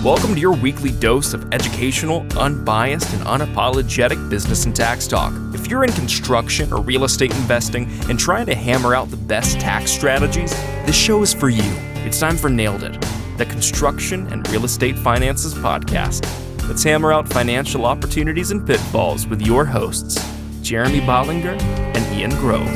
Welcome to your weekly dose of educational, unbiased, and unapologetic business and tax talk. If you're in construction or real estate investing and trying to hammer out the best tax strategies, this show is for you. It's time for Nailed It, the Construction and Real Estate Finances podcast. Let's hammer out financial opportunities and pitfalls with your hosts, Jeremy Bollinger and Ian Grove.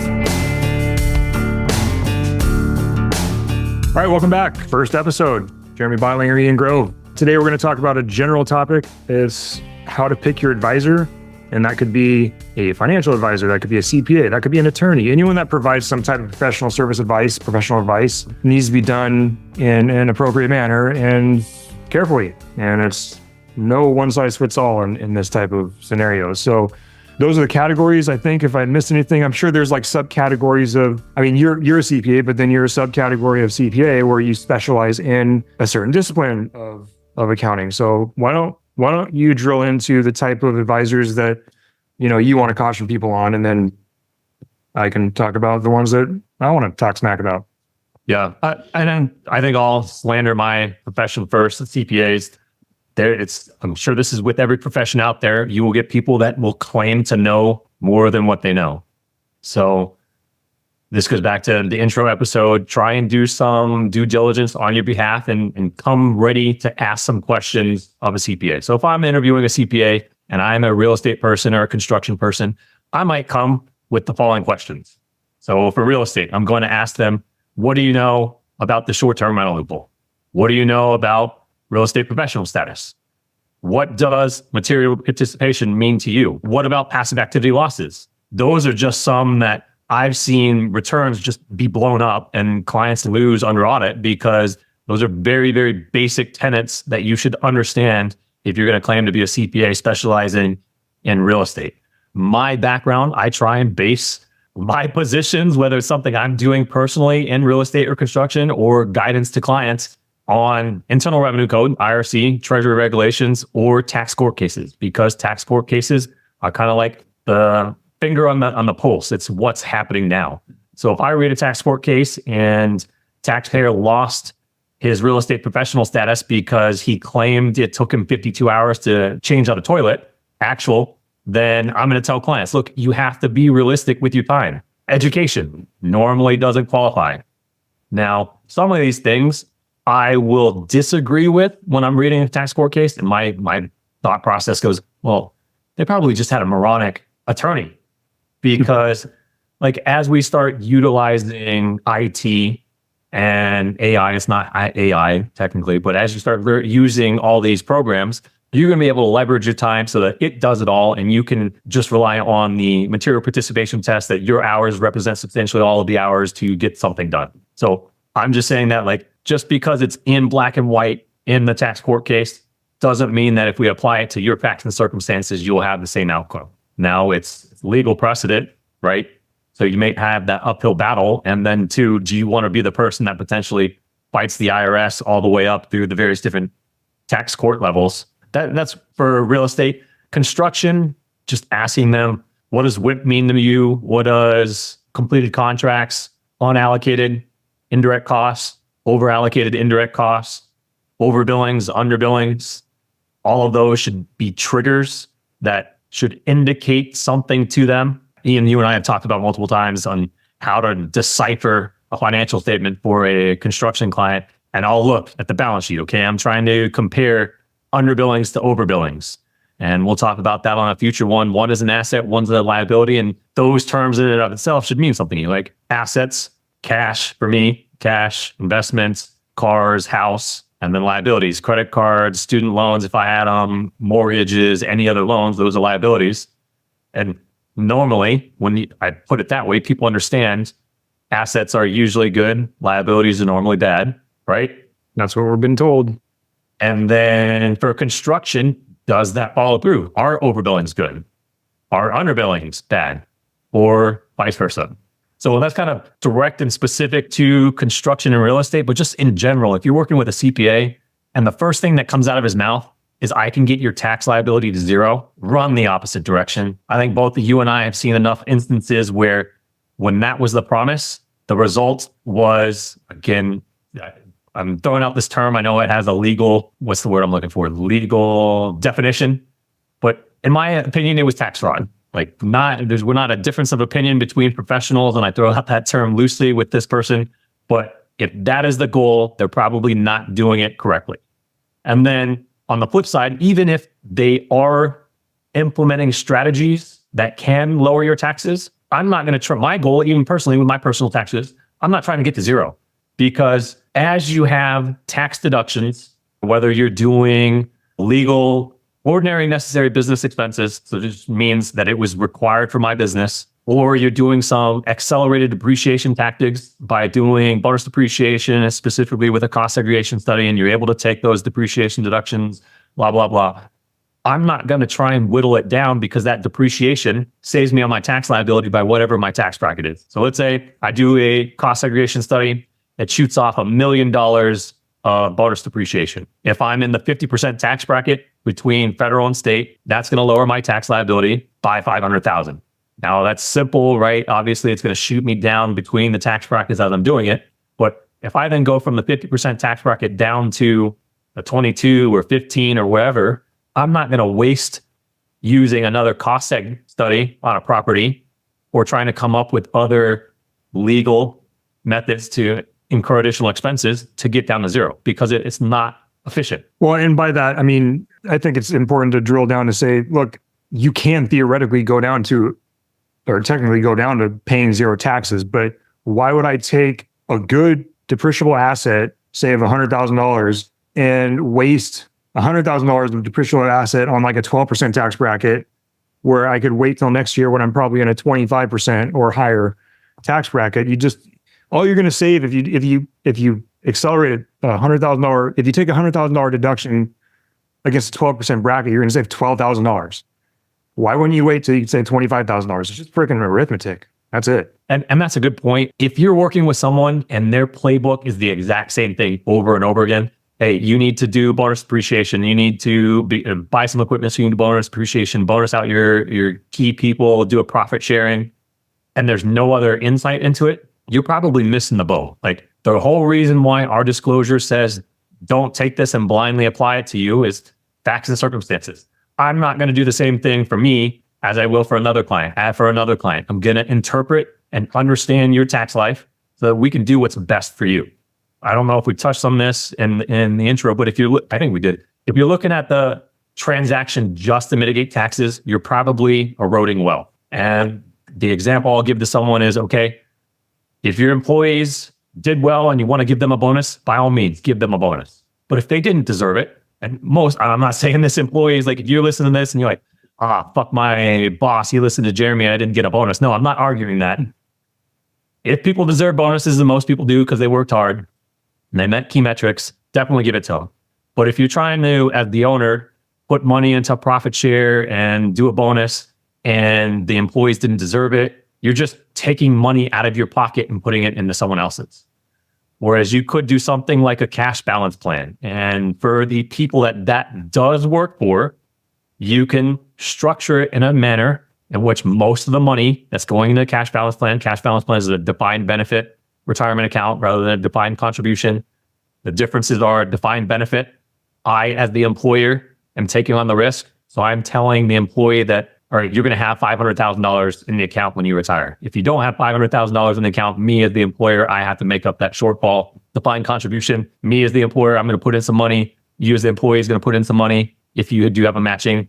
All right, welcome back. First episode, Jeremy Bollinger, Ian Grove. Today, we're going to talk about a general topic. It's how to pick your advisor. And that could be a financial advisor. That could be a CPA. That could be an attorney. Anyone that provides some type of professional service advice, professional advice, needs to be done in an appropriate manner and carefully. And it's no one size fits all in this type of scenario. So those are the categories. I think if I missed anything, I'm sure there's like subcategories of, you're a CPA, but then you're a subcategory of CPA where you specialize in a certain discipline of accounting. So why don't you drill into the type of advisors that, you want to caution people on, and then I can talk about the ones that I want to talk smack about. Yeah. I think I'll slander my profession first, the CPAs. I'm sure this is with every profession out there. You will get people that will claim to know more than what they know. So this goes back to the intro episode. Try and do some due diligence on your behalf and come ready to ask some questions of a CPA. So if I'm interviewing a CPA and I'm a real estate person or a construction person, I might come with the following questions. So for real estate, I'm going to ask them, what do you know about the short-term rental loophole? What do you know about real estate professional status? What does material participation mean to you? What about passive activity losses? Those are just some that I've seen returns just be blown up and clients lose under audit, because those are very, very basic tenets that you should understand if you're going to claim to be a CPA specializing in real estate. My background, I try and base my positions, whether it's something I'm doing personally in real estate or construction or guidance to clients, on Internal Revenue Code, IRC, Treasury regulations, or tax court cases, because tax court cases are kind of like the finger on the pulse. It's what's happening now. So if I read a tax court case and taxpayer lost his real estate professional status because he claimed it took him 52 hours to change out a toilet, then I'm going to tell clients, look, you have to be realistic with your time. Education normally doesn't qualify. Now, some of these things I will disagree with when I'm reading a tax court case, and my thought process goes, well, they probably just had a moronic attorney. Because as we start utilizing IT and AI, it's not AI technically, but as you start using all these programs, you're going to be able to leverage your time so that it does it all. And you can just rely on the material participation test that your hours represent substantially all of the hours to get something done. So I'm just saying that just because it's in black and white in the tax court case doesn't mean that if we apply it to your facts and circumstances, you'll have the same outcome. Now it's legal precedent, right? So you may have that uphill battle. And then two, do you want to be the person that potentially fights the IRS all the way up through the various different tax court levels? That's for real estate. Construction, just asking them, what does WIP mean to you? What does completed contracts, unallocated indirect costs, overallocated indirect costs, overbillings, underbillings? All of those should be triggers that should indicate something to them. Ian, you and I have talked about multiple times on how to decipher a financial statement for a construction client. And I'll look at the balance sheet. Okay, I'm trying to compare underbillings to overbillings. And we'll talk about that on a future one. One is an asset, one's a liability. And those terms in and of itself should mean something to you. Like assets, cash for me, cash, investments, cars, house. And then liabilities, credit cards, student loans, if I had mortgages, any other loans, those are liabilities. And normally, when I put it that way, people understand assets are usually good, liabilities are normally bad, right? That's what we've been told. And then for construction, does that follow through? Are overbillings good? Are underbillings bad? Or vice versa? So that's kind of direct and specific to construction and real estate, but just in general, if you're working with a CPA and the first thing that comes out of his mouth is I can get your tax liability to zero, run the opposite direction. I think both you and I have seen enough instances where when that was the promise, the result was, again, I'm throwing out this term. I know it has a legal, what's the word I'm looking for? Legal definition. But in my opinion, it was tax fraud. Like we're not a difference of opinion between professionals. And I throw out that term loosely with this person. But if that is the goal, they're probably not doing it correctly. And then on the flip side, even if they are implementing strategies that can lower your taxes, I'm not going to try. My goal, even personally with my personal taxes, I'm not trying to get to zero, because as you have tax deductions, whether you're doing legal, ordinary, necessary business expenses, so this means that it was required for my business, or you're doing some accelerated depreciation tactics by doing bonus depreciation, specifically with a cost segregation study, and you're able to take those depreciation deductions, blah, blah, blah. I'm not going to try and whittle it down, because that depreciation saves me on my tax liability by whatever my tax bracket is. So let's say I do a cost segregation study that shoots off $1 million of bonus depreciation. If I'm in the 50% tax bracket between federal and state, that's going to lower my tax liability by $500,000. Now that's simple, right? Obviously, it's going to shoot me down between the tax brackets as I'm doing it. But if I then go from the 50% tax bracket down to a 22 or 15 or wherever, I'm not going to waste using another cost seg study on a property or trying to come up with other legal methods to incur additional expenses to get down to zero, because it's not efficient. Well, and by that, I mean, I think it's important to drill down to say, look, you can theoretically go down to, or technically go down to paying zero taxes, but why would I take a good depreciable asset, say of $100,000, and waste $100,000 of depreciable asset on like a 12% tax bracket, where I could wait till next year when I'm probably in a 25% or higher tax bracket? All you're going to save if you accelerated $100,000, if you take $100,000 deduction against a 12% bracket, you're going to save $12,000. Why wouldn't you wait till you save $25,000? It's just freaking arithmetic. That's it. And that's a good point. If you're working with someone and their playbook is the exact same thing over and over again, hey, you need to do bonus depreciation. You need to buy some equipment, so you can do bonus depreciation, bonus out your key people, do a profit sharing, and there's no other insight into it, you're probably missing the boat. Like, the whole reason why our disclosure says don't take this and blindly apply it to you is facts and circumstances. I'm not going to do the same thing for me as I will for another client. I'm going to interpret and understand your tax life so that we can do what's best for you. I don't know if we touched on this in the intro, but I think we did. If you're looking at the transaction just to mitigate taxes, you're probably eroding wealth. And the example I'll give to someone is, okay, if your employees did well and you want to give them a bonus, by all means, give them a bonus. But if they didn't deserve it, and I'm not saying this employees, like if you're listening to this and you're like, fuck my boss, he listened to Jeremy and I didn't get a bonus. No, I'm not arguing that. If people deserve bonuses, and most people do because they worked hard and they met key metrics, definitely give it to them. But if you're trying to, as the owner, put money into profit share and do a bonus and the employees didn't deserve it, you're just taking money out of your pocket and putting it into someone else's. Whereas you could do something like a cash balance plan. And for the people that does work for, you can structure it in a manner in which most of the money that's going into a cash balance plan is a defined benefit retirement account rather than a defined contribution. The differences are a defined benefit. I, as the employer, am taking on the risk. So I'm telling the employee that, all right, you're going to have $500,000 in the account when you retire. If you don't have $500,000 in the account, me as the employer, I have to make up that shortfall. Defined contribution, me as the employer, I'm going to put in some money. You as the employee is going to put in some money if you do have a matching.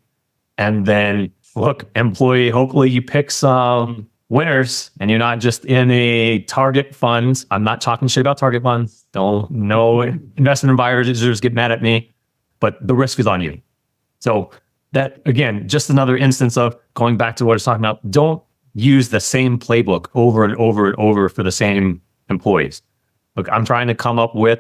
And then, look, employee, hopefully you pick some winners and you're not just in a target funds. I'm not talking shit about target funds. No investment advisors get mad at me, but the risk is on you. So that, again, just another instance of going back to what I was talking about. Don't use the same playbook over and over and over for the same employees. Look, I'm trying to come up with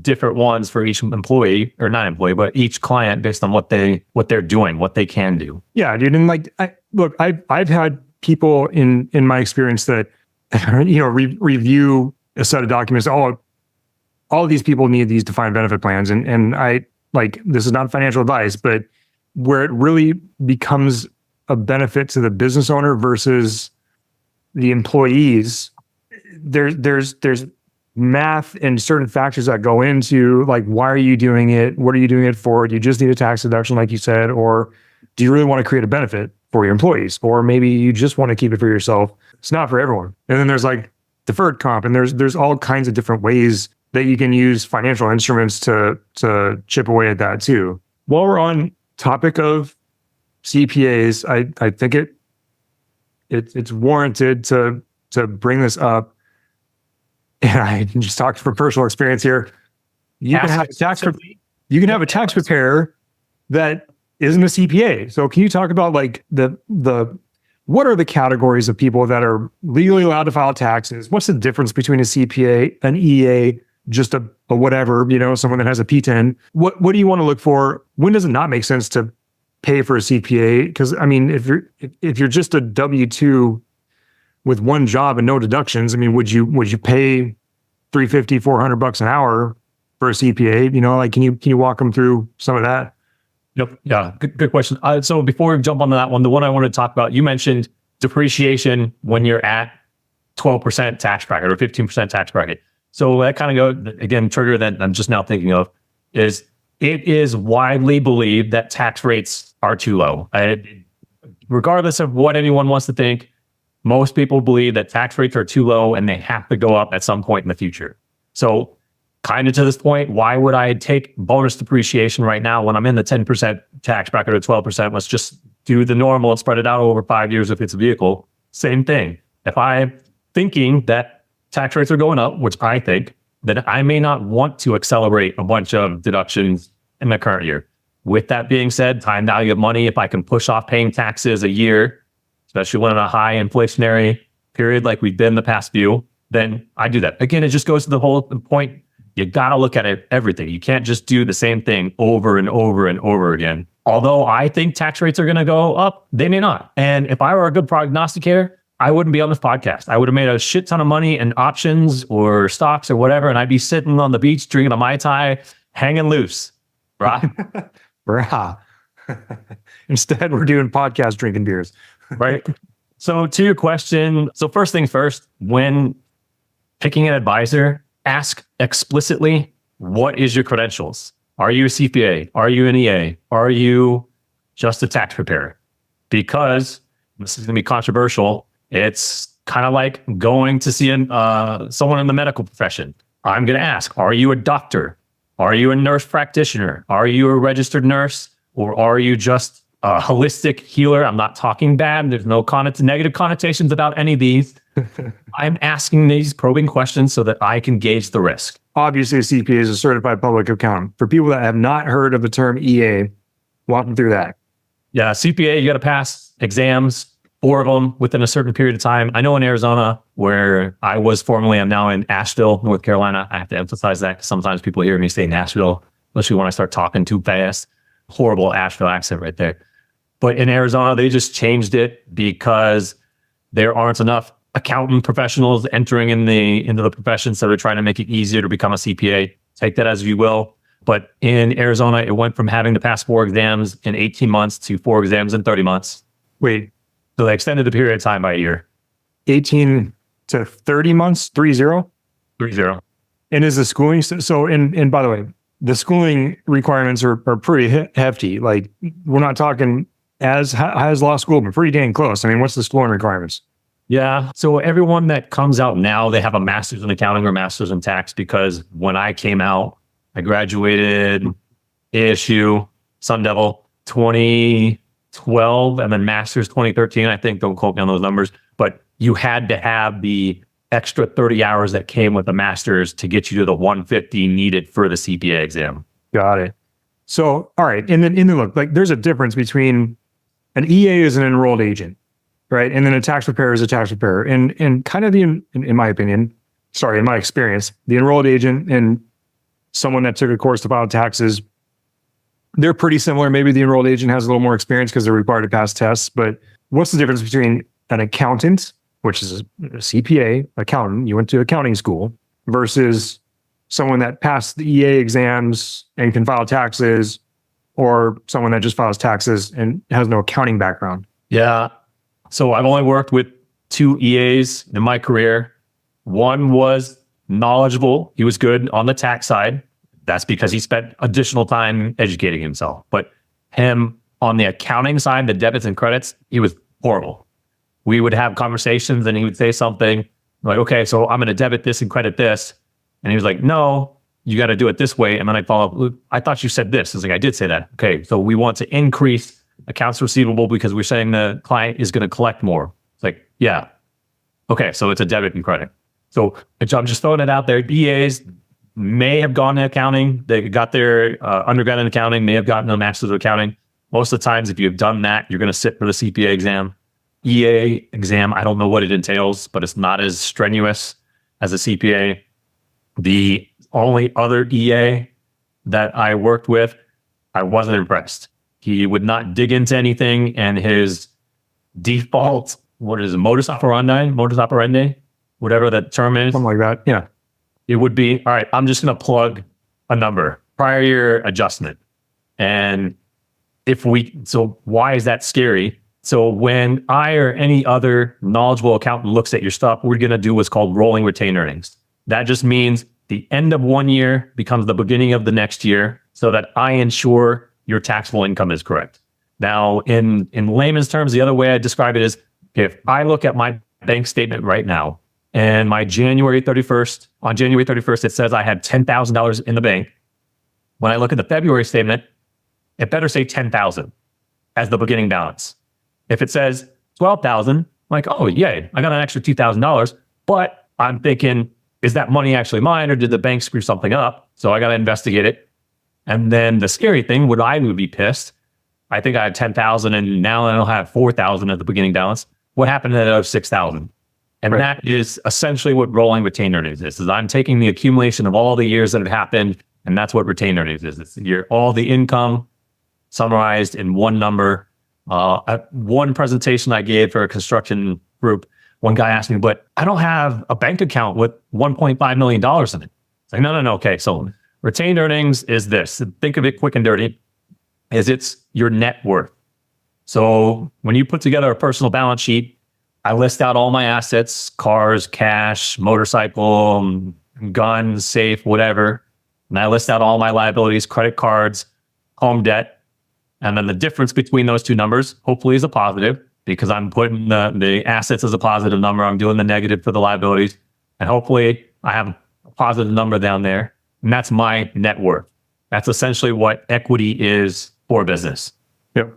different ones for each employee, or not employee, but each client based on what they're doing, what they can do. Yeah, dude. And like, I've had people in my experience that, review a set of documents. All of these people need these defined benefit plans. And I, like, this is not financial advice, but where it really becomes a benefit to the business owner versus the employees, there's math and certain factors that go into like, why are you doing it? What are you doing it for? Do you just need a tax deduction, like you said, or do you really want to create a benefit for your employees? Or maybe you just want to keep it for yourself. It's not for everyone. And then there's like deferred comp, and there's all kinds of different ways that you can use financial instruments to chip away at that too. While we're on topic of CPAs, I think it's warranted to bring this up. And I can just talk from personal experience here. You can have a tax preparer that isn't a CPA. So can you talk about like what are the categories of people that are legally allowed to file taxes? What's the difference between a CPA, an EA, just a whatever, someone that has a P10? What do you want to look for? When does it not make sense to pay for a CPA? Because I mean, if you're just a W-2 with one job and no deductions, I mean, would you pay $350, $400 an hour for a CPA? Like, can you walk them through some of that? Yep. Yeah. Good question. So before we jump onto that one, the one I wanted to talk about, you mentioned depreciation when you're at 12% tax bracket or 15% tax bracket. So that kind of goes, again, trigger that I'm just now thinking of is it is widely believed that tax rates are too low. Regardless of what anyone wants to think, most people believe that tax rates are too low and they have to go up at some point in the future. So kind of to this point, why would I take bonus depreciation right now when I'm in the 10% tax bracket or 12%? Let's just do the normal and spread it out over 5 years if it's a vehicle. Same thing. If I'm thinking that tax rates are going up, which I think, then I may not want to accelerate a bunch of deductions in the current year. With that being said, time value of money, if I can push off paying taxes a year, especially when in a high inflationary period like we've been the past few, then I do that. Again, it just goes to the whole point. You got to look at it, everything. You can't just do the same thing over and over and over again. Although I think tax rates are going to go up, they may not. And if I were a good prognosticator, I wouldn't be on this podcast. I would have made a shit ton of money in options or stocks or whatever, and I'd be sitting on the beach drinking a Mai Tai, hanging loose. Right? Brah. Instead, we're doing podcast drinking beers. Right. So to your question, so first things first, when picking an advisor, ask explicitly, what is your credentials? Are you a CPA? Are you an EA? Are you just a tax preparer? Because this is going to be controversial. It's kind of like going to see someone in the medical profession. I'm going to ask, are you a doctor? Are you a nurse practitioner? Are you a registered nurse? Or are you just a holistic healer? I'm not talking bad. There's no negative connotations about any of these. I'm asking these probing questions so that I can gauge the risk. Obviously, a CPA is a certified public accountant. For people that have not heard of the term EA, walk them through that. Yeah, CPA, you got to pass exams, 4 of them within a certain period of time. I know in Arizona, where I was formerly, I'm now in Asheville, North Carolina. I have to emphasize that because sometimes people hear me say Nashville, especially when I start talking too fast. Horrible Asheville accent right there. But in Arizona, they just changed it because there aren't enough accountant professionals entering into the profession, so they're trying to make it easier to become a CPA. Take that as you will. But in Arizona, it went from having to pass 4 exams in 18 months to 4 exams in 30 months. Wait. So they extended the period of time by a year. 18 to 30 months, 30? 30. And is the schooling, and by the way, the schooling requirements are pretty hefty. Like, we're not talking as high as law school, but pretty dang close. I mean, what's the schooling requirements? Yeah. So everyone that comes out now, they have a master's in accounting or master's in tax, because when I came out, I graduated ASU, Sun Devil, 2012, and then master's 2013. I think, don't quote me on those numbers, but you had to have the extra 30 hours that came with the master's to get you to the 150 needed for the CPA exam. Got it. So, all right. And then look, like, there's a difference between an EA is an enrolled agent, right? And then a tax preparer is a tax preparer. And kind of in my opinion, in my experience, the enrolled agent and someone that took a course to file taxes, they're pretty similar. Maybe the enrolled agent has a little more experience because they're required to pass tests. But what's the difference between an accountant, which is a CPA, accountant, you went to accounting school, versus someone that passed the EA exams and can file taxes, or someone that just files taxes and has no accounting background? Yeah. So I've only worked with 2 EAs in my career. One was knowledgeable. He was good on the tax side. That's because he spent additional time educating himself. But him on the accounting side, the debits and credits, he was horrible. We would have conversations and he would say something like, okay, so I'm going to debit this and credit this. And he was like, no, you got to do it this way. And then I follow up, I thought you said this. It's like, I did say that. Okay, so we want to increase accounts receivable because we're saying the client is going to collect more. It's like, yeah. Okay, so it's a debit and credit. So I'm just throwing it out there. EAs may have gone to accounting. They got their undergrad in accounting, may have gotten a master's of accounting. Most of the times, if you've done that, you're going to sit for the CPA exam. EA exam, I don't know what it entails, but it's not as strenuous as a CPA. The only other EA that I worked with, I wasn't impressed. He would not dig into anything, and his default, what is it, modus operandi, whatever that term is. Something like that. Yeah. It would be, all right, I'm just going to plug a number, prior year adjustment. And so why is that scary? So when I or any other knowledgeable accountant looks at your stuff, we're going to do what's called rolling retained earnings. That just means the end of one year becomes the beginning of the next year so that I ensure your taxable income is correct. Now, in layman's terms, the other way I describe it is if I look at my bank statement right now and on January 31st, it says I had $10,000 in the bank. When I look at the February statement, it better say 10,000 as the beginning balance. If it says 12,000, I'm like, oh, yay, I got an extra $2,000. But I'm thinking, is that money actually mine or did the bank screw something up? So I got to investigate it. And then the scary thing, I would be pissed. I think I had 10,000 and now I don't have 4,000 at the beginning balance. What happened to that other 6,000? And right. That is essentially what rolling retained earnings is I'm taking the accumulation of all the years that have happened, and that's what retained earnings is. It's all the income summarized in one number. At one presentation I gave for a construction group, one guy asked me, but I don't have a bank account with $1.5 million in it. It's like, no. Okay, so retained earnings is this. Think of it quick and dirty, it's your net worth. So when you put together a personal balance sheet, I list out all my assets, cars, cash, motorcycle, gun, safe, whatever. And I list out all my liabilities, credit cards, home debt. And then the difference between those two numbers, hopefully is a positive because I'm putting the assets as a positive number. I'm doing the negative for the liabilities. And hopefully I have a positive number down there. And that's my net worth. That's essentially what equity is for business. Yep.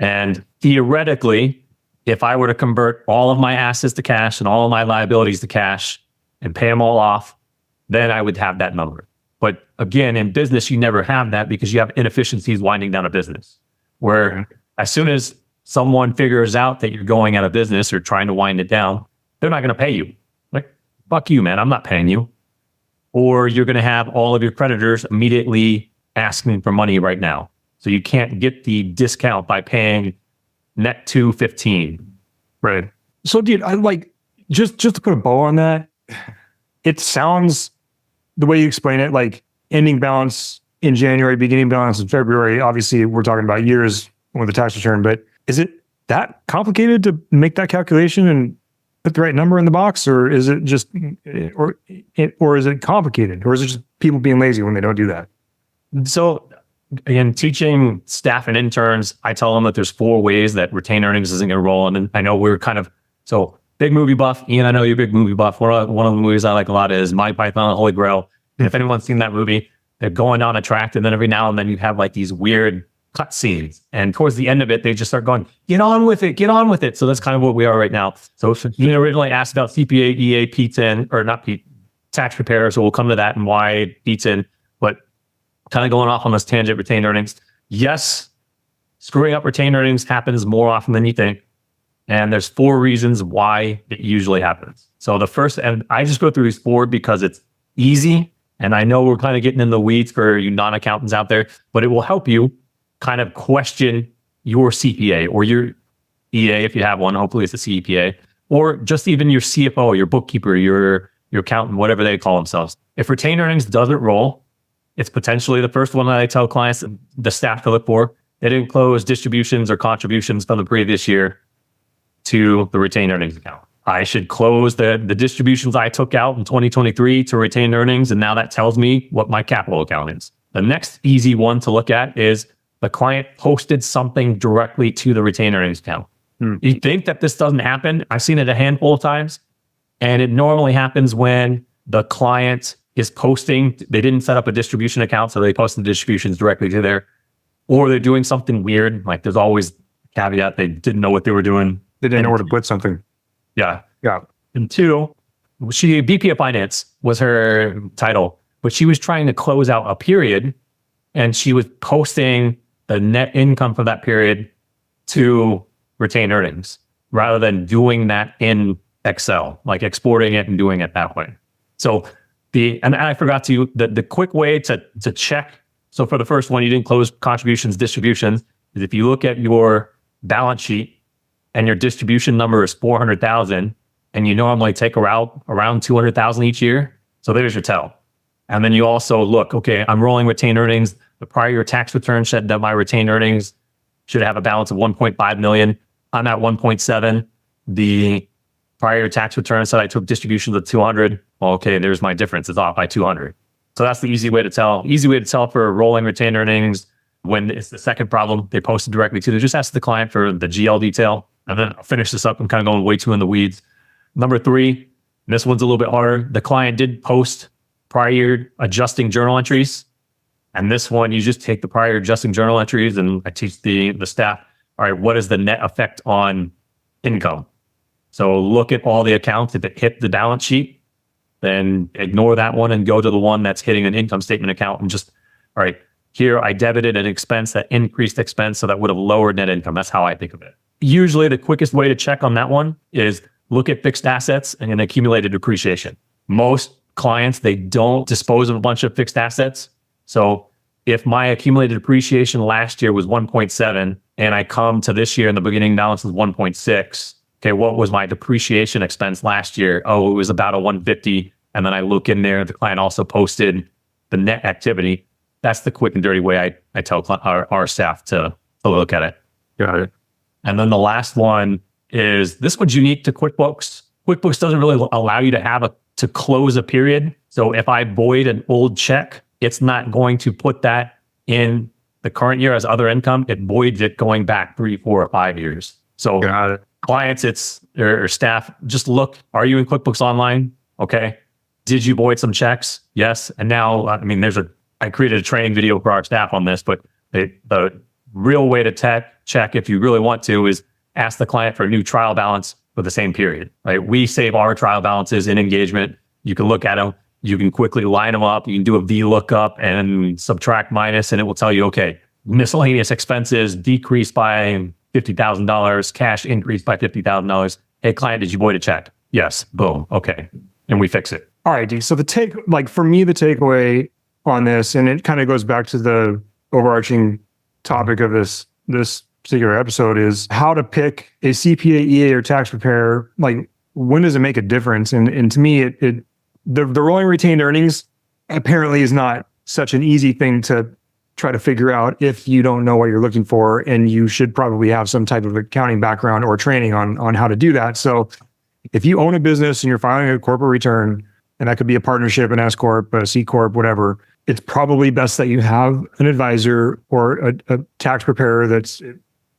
And theoretically, if I were to convert all of my assets to cash and all of my liabilities to cash and pay them all off, then I would have that number. But again, in business, you never have that because you have inefficiencies winding down a business. Where as soon as someone figures out that you're going out of business or trying to wind it down, they're not going to pay you. Like, fuck you, man, I'm not paying you. Or you're going to have all of your creditors immediately asking for money right now. So you can't get the discount by paying net 215. Right. So, dude, I like just to put a bow on that. It sounds the way you explain it, like ending balance in January, beginning balance in February. Obviously, we're talking about years with the tax return, but is it that complicated to make that calculation and put the right number in the box, or is it just, or is it complicated, or is it just people being lazy when they don't do that? So, again, teaching staff and interns, I tell them that there's 4 ways that retained earnings isn't going to roll. And I know we're so big movie buff. Ian, I know you're a big movie buff. One of the movies I like a lot is Monty Python and Holy Grail. And if anyone's seen that movie, they're going down a track, and then every now and then you have like these weird cut scenes. And towards the end of it, they just start going, get on with it. So that's kind of what we are right now. So if you originally asked about CPA, EA, P10, or not P, tax preparer, so we'll come to that and why it beats in. But kind of going off on this tangent, retained earnings. Yes, screwing up retained earnings happens more often than you think. And there's 4 reasons why it usually happens. So the first, and I just go through these 4 because it's easy. And I know we're kind of getting in the weeds for you non-accountants out there, but it will help you kind of question your CPA or your EA if you have one. Hopefully it's a CPA, or just even your CFO, your bookkeeper, your accountant, whatever they call themselves. If retained earnings doesn't roll, it's potentially the first one that I tell clients, the staff to look for. They didn't close distributions or contributions from the previous year to the retained earnings account. I should close the distributions I took out in 2023 to retained earnings. And now that tells me what my capital account is. The next easy one to look at is the client posted something directly to the retained earnings account. You think that this doesn't happen? I've seen it a handful of times. And it normally happens when the client is posting, they didn't set up a distribution account, so they posted the distributions directly to there, or they're doing something weird. Like there's always a caveat, they didn't know what they were doing. They didn't know where to put something. Yeah. Yeah. And two, she VP of Finance was her title, but she was trying to close out a period, and she was posting the net income for that period to retained earnings rather than doing that in Excel, like exporting it and doing it that way. So and I forgot the quick way to check. So for the first one, you didn't close contributions, distributions, is if you look at your balance sheet and your distribution number is 400,000 and you normally take around 200,000 each year. So there's your tell. And then you also look, okay, I'm rolling retained earnings. The prior year tax return said that my retained earnings should have a balance of 1.5 million. I'm at 1.7. The prior year tax return said I took distributions of 200. Well, okay, there's my difference. It's off by 200. So that's the easy way to tell. Easy way to tell for rolling retained earnings. When it's the second problem, they posted directly to, just ask the client for the GL detail. And then I'll finish this up. I'm kind of going way too in the weeds. Number three, and this one's a little bit harder. The client did post prior year adjusting journal entries. And this one, you just take the prior year adjusting journal entries, and I teach the staff, all right, what is the net effect on income? So look at all the accounts. If it hit the balance sheet, then ignore that one and go to the one that's hitting an income statement account and just, all right, here I debited an expense that increased expense, so that would have lowered net income. That's how I think of it. Usually the quickest way to check on that one is look at fixed assets and an accumulated depreciation. Most clients, they don't dispose of a bunch of fixed assets. So if my accumulated depreciation last year was 1.7 and I come to this year and the beginning balance is 1.6, okay, what was my depreciation expense last year? Oh, it was about a 150. And then I look in there, the client also posted the net activity. That's the quick and dirty way I tell our staff to look at it. Got it. And then the last one is, this one's unique to QuickBooks. QuickBooks doesn't really allow you to close a period. So if I void an old check, it's not going to put that in the current year as other income. It voids it going back 3, 4, or 5 years. So Got it. clients, or staff, just look, are you in QuickBooks Online? Okay. Did you void some checks? Yes. And now, I mean, I created a training video for our staff on this, but the real way to check, if you really want to, is ask the client for a new trial balance for the same period, right? We save our trial balances in engagement. You can look at them. You can quickly line them up. You can do a VLOOKUP and subtract minus, and it will tell you, okay, miscellaneous expenses decreased by $50,000, cash increased by $50,000. Hey, client, did you void a check? Yes. Boom. Okay. And we fix it. All right, D. So for me, the takeaway on this, and it kind of goes back to the overarching topic of this particular episode, is how to pick a CPA, EA, or tax preparer. Like, when does it make a difference? And to me, the rolling retained earnings apparently is not such an easy thing to try to figure out if you don't know what you're looking for, and you should probably have some type of accounting background or training on how to do that. So if you own a business and you're filing a corporate return, and that could be a partnership, an S Corp, a C Corp, whatever, it's probably best that you have an advisor or a tax preparer that's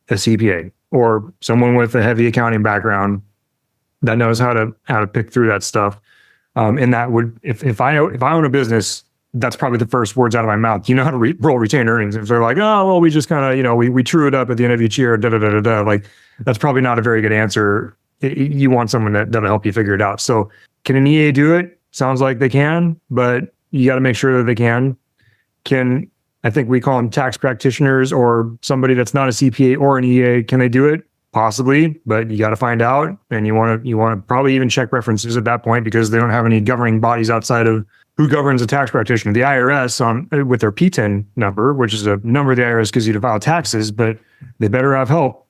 a CPA or someone with a heavy accounting background that knows how to pick through that stuff. And that would, if I own a business, that's probably the first words out of my mouth. You know how to roll retained earnings. If they're like, oh, well, we just kind of, we true it up at the end of each year, like, that's probably not a very good answer. You want someone that'll help you figure it out. So can an EA do it? Sounds like they can, but you got to make sure that they can. I think we call them tax practitioners or somebody that's not a CPA or an EA. Can they do it? Possibly, but you got to find out, and you want to probably even check references at that point, because they don't have any governing bodies outside of who governs a tax practitioner. The IRS with their P10 number, which is a number the IRS gives you to file taxes, but they better have help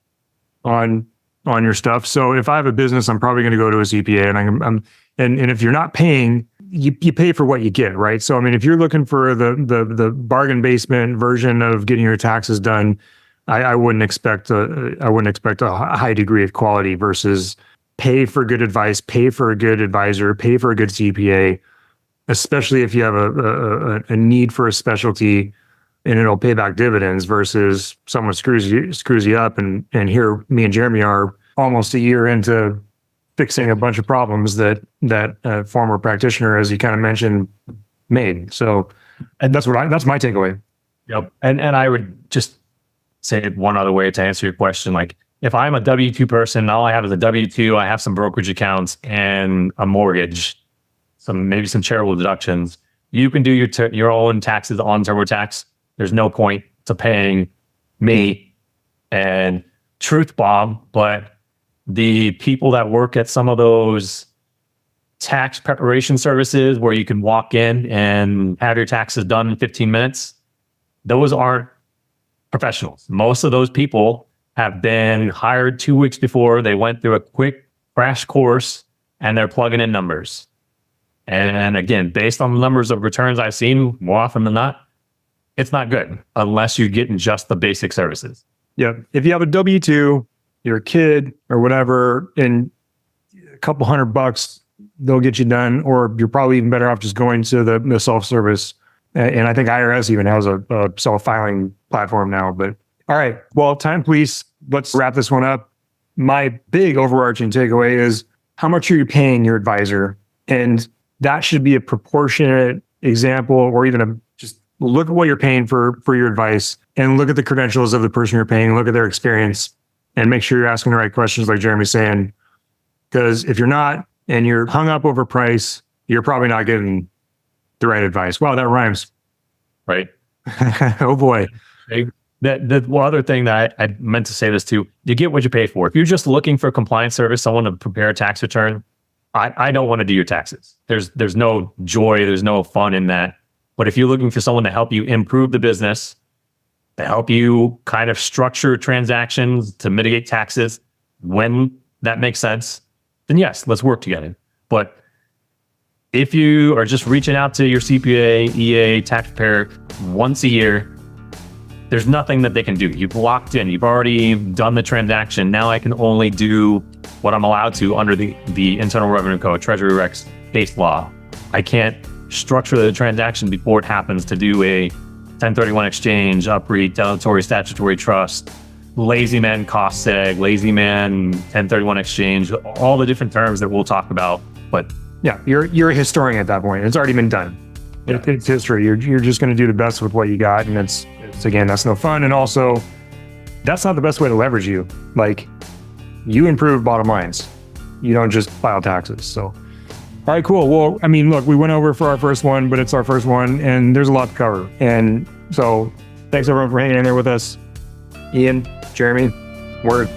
on your stuff. So if I have a business, I'm probably going to go to a CPA, and if you're not paying, you pay for what you get, right? So I mean, if you're looking for the bargain basement version of getting your taxes done, I wouldn't expect a high degree of quality versus pay for good advice, pay for a good advisor, pay for a good CPA, especially if you have a need for a specialty and it'll pay back dividends versus someone screws you up. And here me and Jeremy are almost a year into fixing a bunch of problems that a former practitioner, as you kind of mentioned, made. So, and that's my takeaway. Yep. And I would just say it one other way to answer your question. Like, if I'm a W-2 person, all I have is a W-2, I have some brokerage accounts and a mortgage, maybe some charitable deductions. You can do your own taxes on TurboTax. There's no point to paying me and truth bomb, but the people that work at some of those tax preparation services where you can walk in and have your taxes done in 15 minutes, those aren't professionals. Most of those people have been hired 2 weeks before. They went through a quick crash course and they're plugging in numbers. And again, based on the numbers of returns I've seen, more often than not, it's not good unless you're getting just the basic services. Yeah. If you have a W-2, you're a kid or whatever, and a couple $100, they'll get you done. Or you're probably even better off just going to the self-service. And I think IRS even has a self-filing platform now. But all right, well, time, please. Let's wrap this one up. My big overarching takeaway is, how much are you paying your advisor? And that should be a proportionate example, or even just look at what you're paying for your advice and look at the credentials of the person you're paying, look at their experience, and make sure you're asking the right questions, like Jeremy's saying. Because if you're not, and you're hung up over price, you're probably not getting the right advice. Wow, that rhymes. Right. Oh boy. The one other thing that I meant to say this too, you get what you pay for. If you're just looking for a compliance service, someone to prepare a tax return, I don't want to do your taxes. There's no joy, there's no fun in that. But if you're looking for someone to help you improve the business, to help you kind of structure transactions to mitigate taxes when that makes sense, then yes, let's work together. But if you are just reaching out to your CPA, EA, tax preparer once a year, there's nothing that they can do. You've locked in, you've already done the transaction. Now I can only do what I'm allowed to under the Internal Revenue Code, Treasury Recs case law. I can't structure the transaction before it happens to do a 1031 exchange, UPREIT, deletory statutory trust, lazy man cost seg, lazy man 1031 exchange, all the different terms that we'll talk about. But yeah, you're a historian at that point. It's already been done. Yeah. It's history. You're just going to do the best with what you got, and it's again, that's no fun. And also, that's not the best way to leverage you. Like, you improve bottom lines. You don't just file taxes. So, all right, cool. Well, I mean, look, we went over for our first one, but it's our first one, and there's a lot to cover. And so, thanks everyone for hanging in there with us. Ian, Jeremy, word.